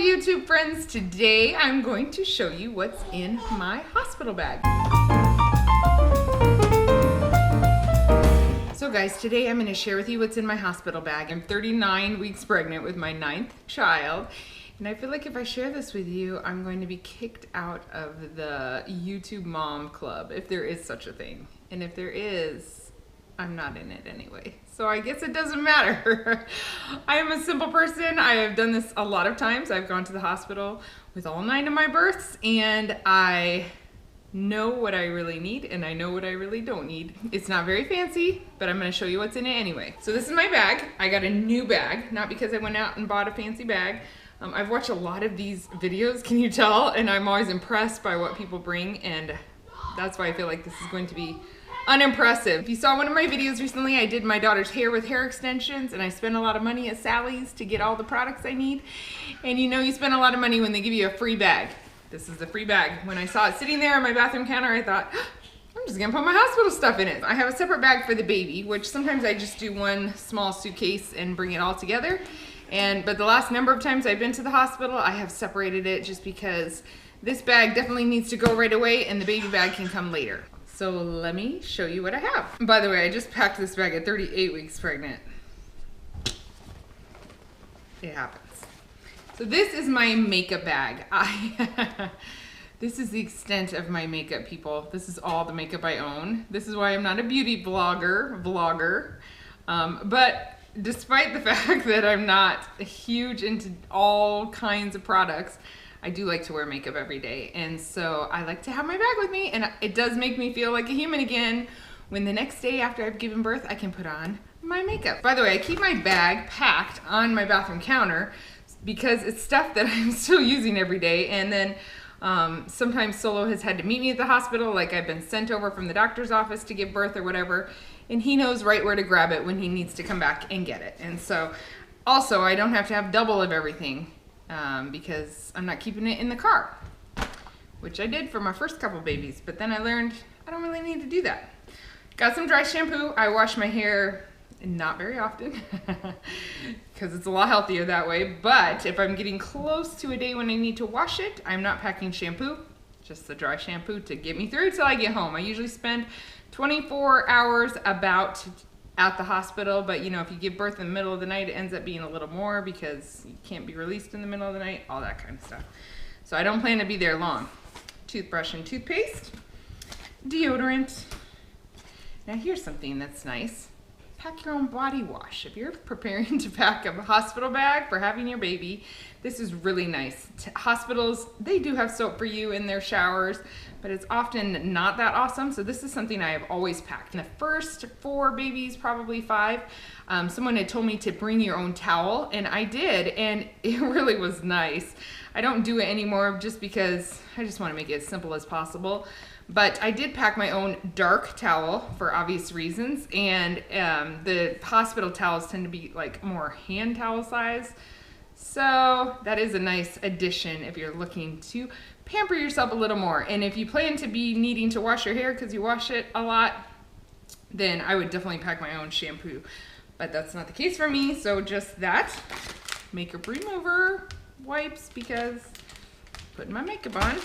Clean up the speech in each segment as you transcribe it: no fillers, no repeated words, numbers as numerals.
YouTube friends, today I'm going to show you what's in my hospital bag. So guys, today I'm going to share with you what's in my hospital bag. I'm 39 weeks pregnant with my 9th child, and I feel like if I share this with you, I'm going to be kicked out of the YouTube mom club, if there is such a thing. And if there is, I'm not in it anyway. So I guess it doesn't matter. I am a simple person. I have done this a lot of times. I've gone to the hospital with all 9 of my births, and I know what I really need and I know what I really don't need. It's not very fancy, but I'm gonna show you what's in it anyway. So this is my bag. I got a new bag, not because I went out and bought a fancy bag. I've watched a lot of these videos, can you tell? And I'm always impressed by what people bring, and that's why I feel like this is going to be unimpressive. If you saw one of my videos recently, I did my daughter's hair with hair extensions, and I spent a lot of money at Sally's to get all the products I need. And you know you spend a lot of money when they give you a free bag. This is the free bag. When I saw it sitting there on my bathroom counter, I thought, I'm just gonna put my hospital stuff in it. I have a separate bag for the baby, which sometimes I just do one small suitcase and bring it all together. But the last number of times I've been to the hospital, I have separated it just because this bag definitely needs to go right away and the baby bag can come later. So let me show you what I have. By the way, I just packed this bag at 38 weeks pregnant. It happens. So this is my makeup bag. This is the extent of my makeup, people. This is all the makeup I own. This is why I'm not a beauty vlogger. But despite the fact that I'm not huge into all kinds of products, I do like to wear makeup every day, and so I like to have my bag with me, and it does make me feel like a human again when the next day after I've given birth, I can put on my makeup. By the way, I keep my bag packed on my bathroom counter because it's stuff that I'm still using every day, and then sometimes Solo has had to meet me at the hospital, like I've been sent over from the doctor's office to give birth or whatever, and he knows right where to grab it when he needs to come back and get it. And so also I don't have to have double of everything. Because I'm not keeping it in the car, which I did for my first couple babies, but then I learned I don't really need to do that. Got some dry shampoo. I wash my hair not very often because it's a lot healthier that way, but if I'm getting close to a day when I need to wash it, I'm not packing shampoo, just the dry shampoo to get me through till I get home. I usually spend 24 hours about at the hospital, but you know, if you give birth in the middle of the night, it ends up being a little more because you can't be released in the middle of the night, all that kind of stuff. So I don't plan to be there long. Toothbrush and toothpaste, deodorant. Now here's something that's nice. Pack your own body wash. If you're preparing to pack a hospital bag for having your baby, this is really nice. Hospitals, they do have soap for you in their showers, but it's often not that awesome. So this is something I have always packed. In the first 4 babies, probably 5, someone had told me to bring your own towel, and I did, and it really was nice. I don't do it anymore just because I just want to make it as simple as possible. But I did pack my own dark towel for obvious reasons, and the hospital towels tend to be like more hand towel size. So that is a nice addition if you're looking to pamper yourself a little more. And if you plan to be needing to wash your hair because you wash it a lot, then I would definitely pack my own shampoo. But that's not the case for me, so just that. Makeup remover, wipes because putting my makeup on,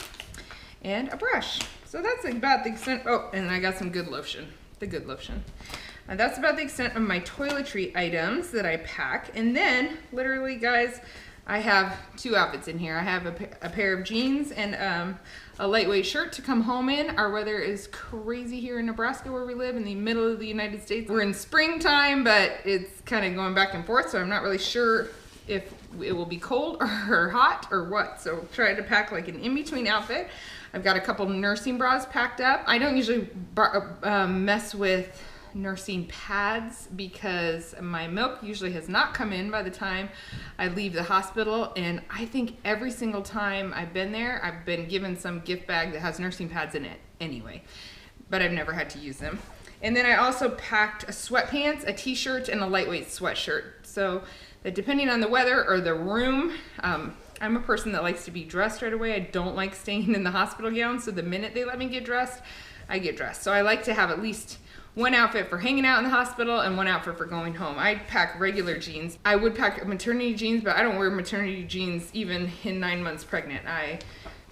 and a brush. So that's about the extent. Oh, and I got some good lotion, the good lotion. And that's about the extent of my toiletry items that I pack. And then, literally, guys, I have 2 outfits in here. I have a pair of jeans and a lightweight shirt to come home in. Our weather is crazy here in Nebraska where we live in the middle of the United States. We're in springtime, but it's kind of going back and forth, so I'm not really sure if it will be cold or hot or what. So try to pack like an in-between outfit. I've got a couple nursing bras packed up. I don't usually mess with nursing pads because my milk usually has not come in by the time I leave the hospital, and I think every single time I've been there, I've been given some gift bag that has nursing pads in it anyway, but I've never had to use them. And then I also packed a sweatpants, a t-shirt, and a lightweight sweatshirt, so that depending on the weather or the room, I'm a person that likes to be dressed right away. I don't like staying in the hospital gown, so the minute they let me get dressed, I get dressed. So I like to have at least one outfit for hanging out in the hospital and one outfit for going home. I pack regular jeans. I would pack maternity jeans, but I don't wear maternity jeans even in 9 months pregnant. I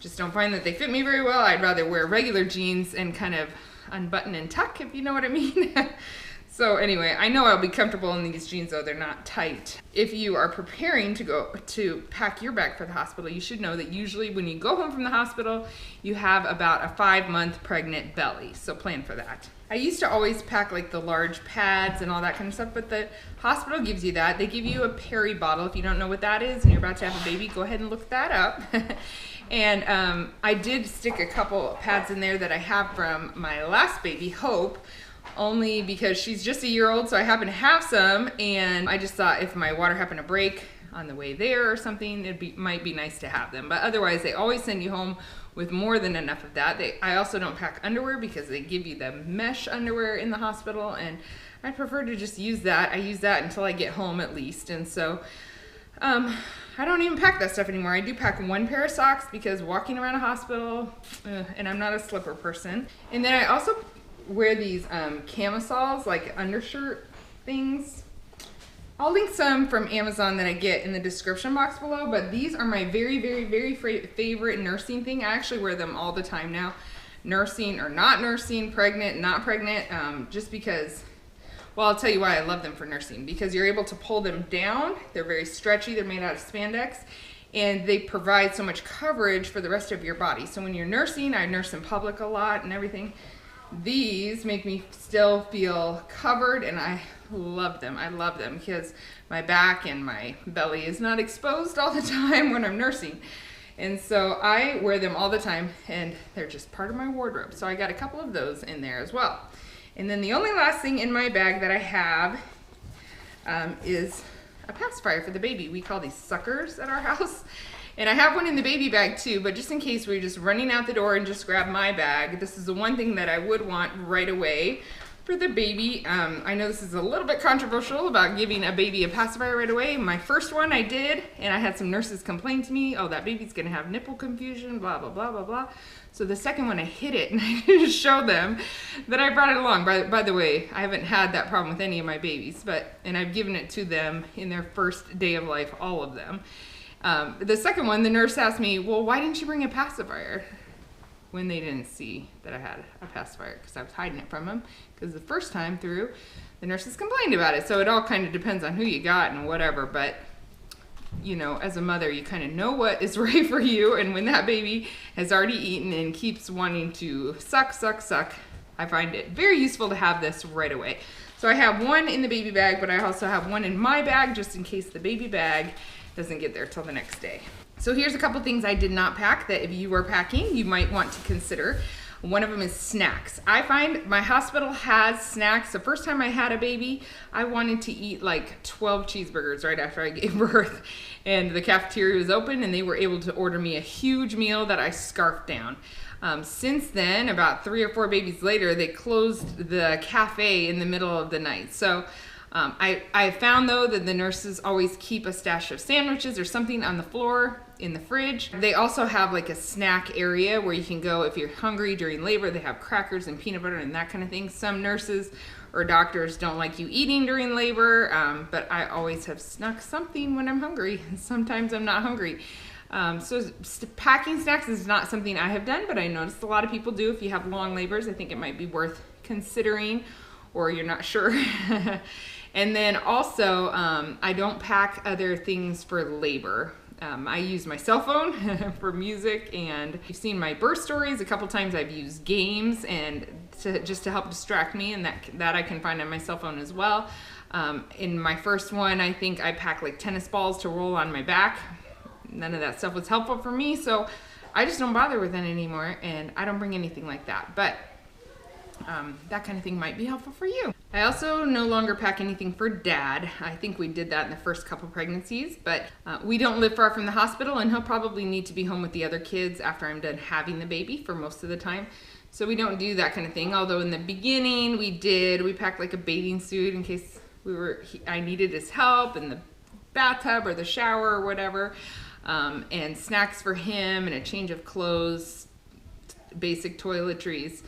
just don't find that they fit me very well. I'd rather wear regular jeans and kind of unbutton and tuck, if you know what I mean. So anyway, I know I'll be comfortable in these jeans, though they're not tight. If you are preparing to go to pack your bag for the hospital, you should know that usually when you go home from the hospital, you have about a 5-month pregnant belly. So plan for that. I used to always pack like the large pads and all that kind of stuff, but the hospital gives you that. They give you a peri bottle. If you don't know what that is and you're about to have a baby, go ahead and look that up. And I did stick a couple pads in there that I have from my last baby, Hope, only because she's just a year old, so I happen to have some, and I just thought if my water happened to break on the way there or something, might be nice to have them. But otherwise, they always send you home with more than enough of that. I also don't pack underwear because they give you the mesh underwear in the hospital, and I prefer to just use that. I use that until I get home at least, and so I don't even pack that stuff anymore. I do pack one pair of socks because walking around a hospital, and I'm not a slipper person. And then I also wear these camisoles, like undershirt things. I'll link some from Amazon that I get in the description box below, but these are my very, very, very favorite nursing thing. I actually wear them all the time now. Nursing or not nursing, pregnant, not pregnant, just because, well, I'll tell you why I love them for nursing. Because you're able to pull them down. They're very stretchy. They're made out of spandex. And they provide so much coverage for the rest of your body. So when you're nursing, I nurse in public a lot and everything. These make me still feel covered, and I love them. I love them because my back and my belly is not exposed all the time when I'm nursing. And so I wear them all the time, and they're just part of my wardrobe. So I got a couple of those in there as well. And then the only last thing in my bag that I have is a pacifier for the baby. We call these suckers at our house. And I have one in the baby bag too, but just in case we're just running out the door and just grab my bag, this is the one thing that I would want right away for the baby. I know this is a little bit controversial about giving a baby a pacifier right away. My first one I did, and I had some nurses complain to me, oh, that baby's gonna have nipple confusion, blah, blah, blah, blah, blah. So the second one I hid it, and I just showed them that I brought it along. By the way, I haven't had that problem with any of my babies, and I've given it to them in their first day of life, all of them. The second one, the nurse asked me, well, why didn't you bring a pacifier? When they didn't see that I had a pacifier, because I was hiding it from them. Because the first time through, the nurses complained about it. So it all kind of depends on who you got and whatever. But, you know, as a mother, you kind of know what is right for you. And when that baby has already eaten and keeps wanting to suck, I find it very useful to have this right away. So I have one in the baby bag, but I also have one in my bag just in case the baby bag doesn't get there till the next day. So here's a couple things I did not pack that if you were packing, you might want to consider. One of them is snacks. I find my hospital has snacks. The first time I had a baby, I wanted to eat like 12 cheeseburgers right after I gave birth. And the cafeteria was open and they were able to order me a huge meal that I scarfed down. Since then, about 3 or 4 babies later, they closed the cafe in the middle of the night. So I found though that the nurses always keep a stash of sandwiches or something on the floor in the fridge. They also have like a snack area where you can go if you're hungry during labor. They have crackers and peanut butter and that kind of thing. Some nurses or doctors don't like you eating during labor, but I always have snuck something when I'm hungry. Sometimes I'm not hungry. So packing snacks is not something I have done, but I noticed a lot of people do. If you have long labors, I think it might be worth considering, or you're not sure. And then also, I don't pack other things for labor. I use my cell phone for music, and you've seen my birth stories. A couple times I've used games and just to help distract me, and that I can find on my cell phone as well. In my first one, I think I packed like tennis balls to roll on my back. None of that stuff was helpful for me, so I just don't bother with it anymore, and I don't bring anything like that. But that kind of thing might be helpful for you. I also no longer pack anything for Dad. I think we did that in the first couple pregnancies, but we don't live far from the hospital, and he'll probably need to be home with the other kids after I'm done having the baby for most of the time. So we don't do that kind of thing. Although in the beginning we did. We packed like a bathing suit in case I needed his help in the bathtub or the shower or whatever, and snacks for him and a change of clothes, basic toiletries.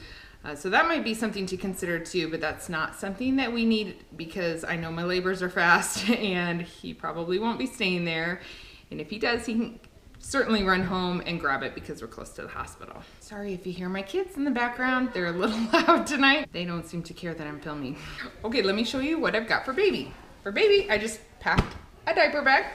So that might be something to consider too, but that's not something that we need because I know my labors are fast and he probably won't be staying there. And if he does, he can certainly run home and grab it because we're close to the hospital. Sorry if you hear my kids in the background. They're a little loud tonight. They don't seem to care that I'm filming. Okay, let me show you what I've got for baby. For baby, I just packed a diaper bag.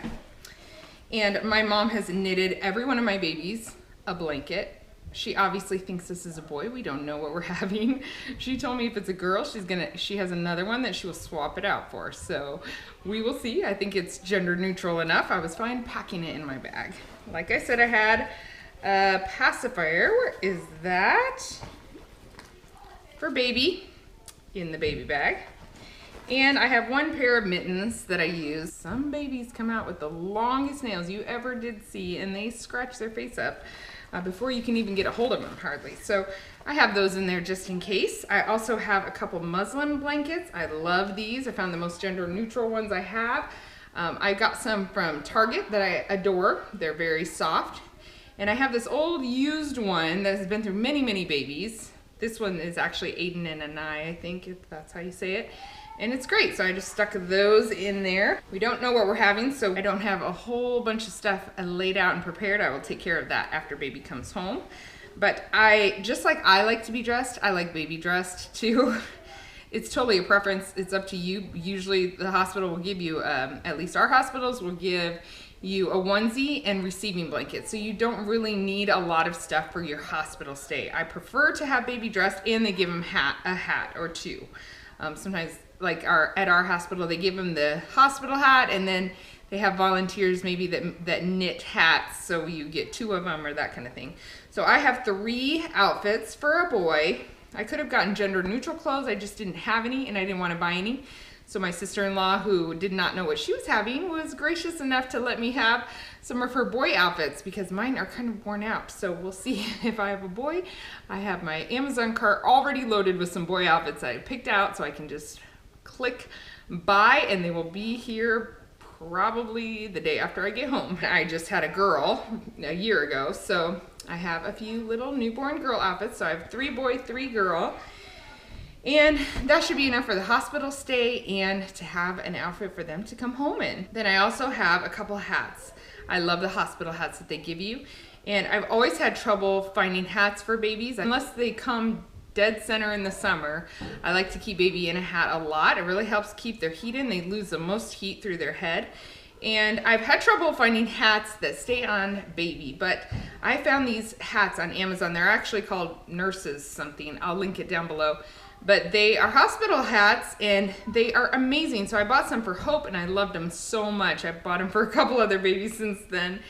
And my mom has knitted every one of my babies a blanket. She obviously thinks this is a boy. We don't know what we're having. She told me if it's a girl, she has another one that she will swap it out for. So we will see. I think it's gender neutral enough. I was fine packing it in my bag. Like I said, I had a pacifier. Where is that? For baby in the baby bag. And I have one pair of mittens that I use. Some babies come out with the longest nails you ever did see, and they scratch their face up before you can even get a hold of them, hardly. So I have those in there just in case. I also have a couple muslin blankets. I love these. I found the most gender neutral ones I have. I got some from Target that I adore. They're very soft. And I have this old used one that has been through many, many babies. This one is actually Aiden and Anai, I think, if that's how you say it. And it's great, so I just stuck those in there. We don't know what we're having, so I don't have a whole bunch of stuff laid out and prepared. I will take care of that after baby comes home. But just like I like to be dressed, I like baby dressed too. It's totally a preference. It's up to you. Usually the hospital will give you, at least our hospitals will give you a onesie and receiving blanket. So you don't really need a lot of stuff for your hospital stay. I prefer to have baby dressed, and they give them a hat or two. Sometimes, like at our hospital, they give them the hospital hat, and then they have volunteers maybe that knit hats, so you get 2 of them or that kind of thing. So I have 3 outfits for a boy. I could have gotten gender neutral clothes, I just didn't have any, and I didn't want to buy any. So my sister-in-law, who did not know what she was having, was gracious enough to let me have some of her boy outfits because mine are kind of worn out. So we'll see if I have a boy. I have my Amazon cart already loaded with some boy outfits that I picked out, so I can just click buy and they will be here probably the day after I get home. I just had a girl a year ago, so I have a few little newborn girl outfits. So I have 3 boy, 3 girl. And that should be enough for the hospital stay and to have an outfit for them to come home in. Then I also have a couple hats. I love the hospital hats that they give you. And I've always had trouble finding hats for babies. Unless they come dead center in the summer, I like to keep baby in a hat a lot. It really helps keep their heat in. They lose the most heat through their head. And I've had trouble finding hats that stay on baby, but I found these hats on Amazon. They're actually called Nurses something. I'll link it down below. But they are hospital hats and they are amazing. So I bought some for Hope and I loved them so much. I bought them for a couple other babies since then,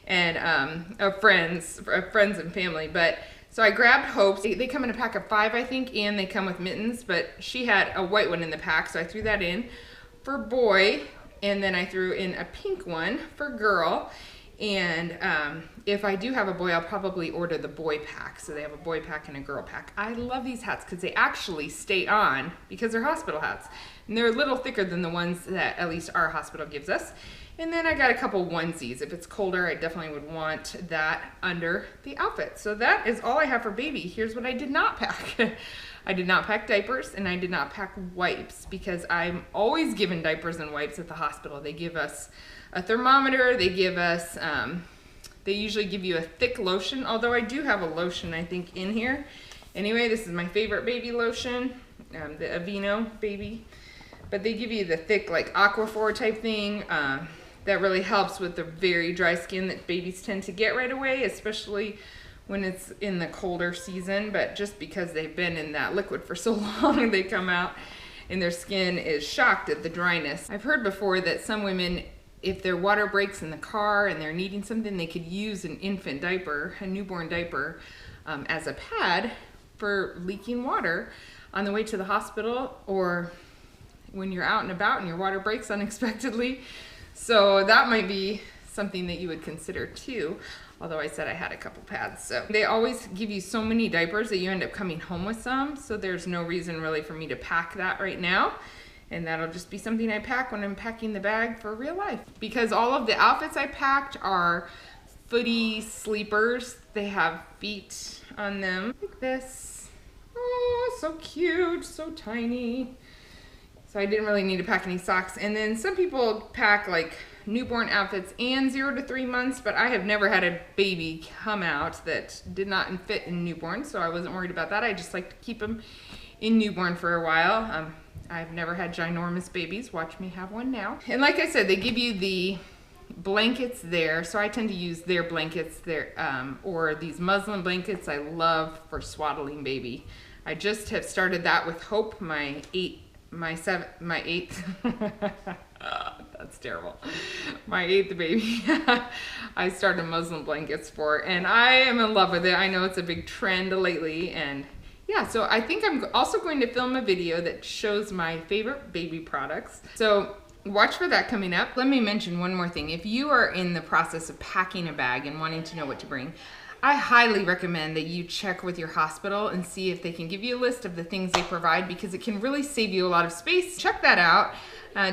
and friends and family. But so I grabbed Hope's. They come in a pack of 5, I think, and they come with mittens, but she had a white one in the pack, so I threw that in for boy, and then I threw in a pink one for girl. And if I do have a boy, I'll probably order the boy pack. So they have a boy pack and a girl pack. I love these hats because they actually stay on because they're hospital hats. And they're a little thicker than the ones that at least our hospital gives us. And then I got a couple onesies. If it's colder, I definitely would want that under the outfit. So that is all I have for baby. Here's what I did not pack. I did not pack diapers and I did not pack wipes because I'm always given diapers and wipes at the hospital. They give us a thermometer, they give us, they usually give you a thick lotion, although I do have a lotion I think in here. Anyway, this is my favorite baby lotion, the Aveeno baby. But they give you the thick like Aquaphor type thing. That really helps with the very dry skin that babies tend to get right away, especially when it's in the colder season. But just because they've been in that liquid for so long, they come out and their skin is shocked at the dryness. I've heard before that some women, if their water breaks in the car and they're needing something, they could use an infant diaper, a newborn diaper, as a pad for leaking water on the way to the hospital or when you're out and about and your water breaks unexpectedly. So that might be something that you would consider too, although I said I had a couple pads. So they always give you so many diapers that you end up coming home with some, so there's no reason really for me to pack that right now. And that'll just be something I pack when I'm packing the bag for real life. Because all of the outfits I packed are footy sleepers. They have feet on them like this. so cute, so tiny. So I didn't really need to pack any socks. And then some people pack like newborn outfits and 0 to 3 months, but I have never had a baby come out that did not fit in newborn, so I wasn't worried about that. I just like to keep them in newborn for a while. I've never had ginormous babies. Watch me have one now. And like I said, they give you the blankets there, so I tend to use their blankets there, or these muslin blankets I love for swaddling baby. I just have started that with Hope, my eighth that's terrible. My 8th baby. I started muslin blankets for, and I am in love with it. I know it's a big trend lately, and yeah, so I think I'm also going to film a video that shows my favorite baby products. So watch for that coming up. Let me mention one more thing. If you are in the process of packing a bag and wanting to know what to bring, I highly recommend that you check with your hospital and see if they can give you a list of the things they provide, because it can really save you a lot of space. Check that out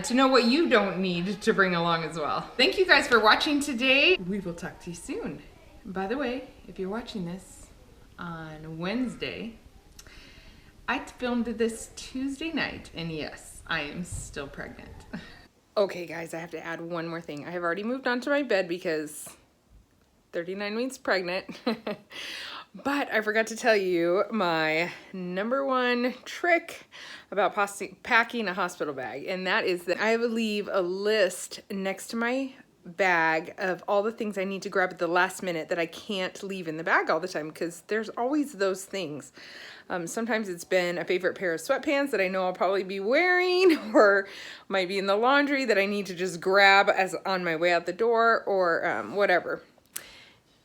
to know what you don't need to bring along as well. Thank you guys for watching today. We will talk to you soon. By the way, if you're watching this on Wednesday, I filmed this Tuesday night, and yes, I am still pregnant. Okay guys, I have to add one more thing. I have already moved on to my bed because 39 weeks pregnant. But I forgot to tell you my #1 trick about packing a hospital bag, and that is that I will leave a list next to my bag of all the things I need to grab at the last minute that I can't leave in the bag all the time, because there's always those things. Sometimes it's been a favorite pair of sweatpants that I know I'll probably be wearing, or might be in the laundry that I need to just grab as on my way out the door, or whatever.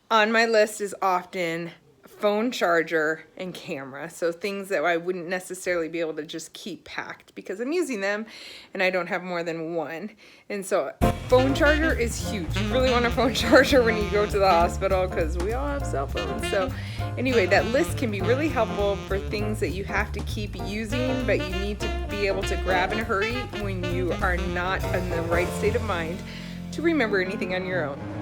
On my list is often phone charger and camera, so things that I wouldn't necessarily be able to just keep packed because I'm using them and I don't have more than one. And so phone charger is huge. You really want a phone charger when you go to the hospital, because we all have cell phones. So anyway, that list can be really helpful for things that you have to keep using, but you need to be able to grab in a hurry when you are not in the right state of mind to remember anything on your own.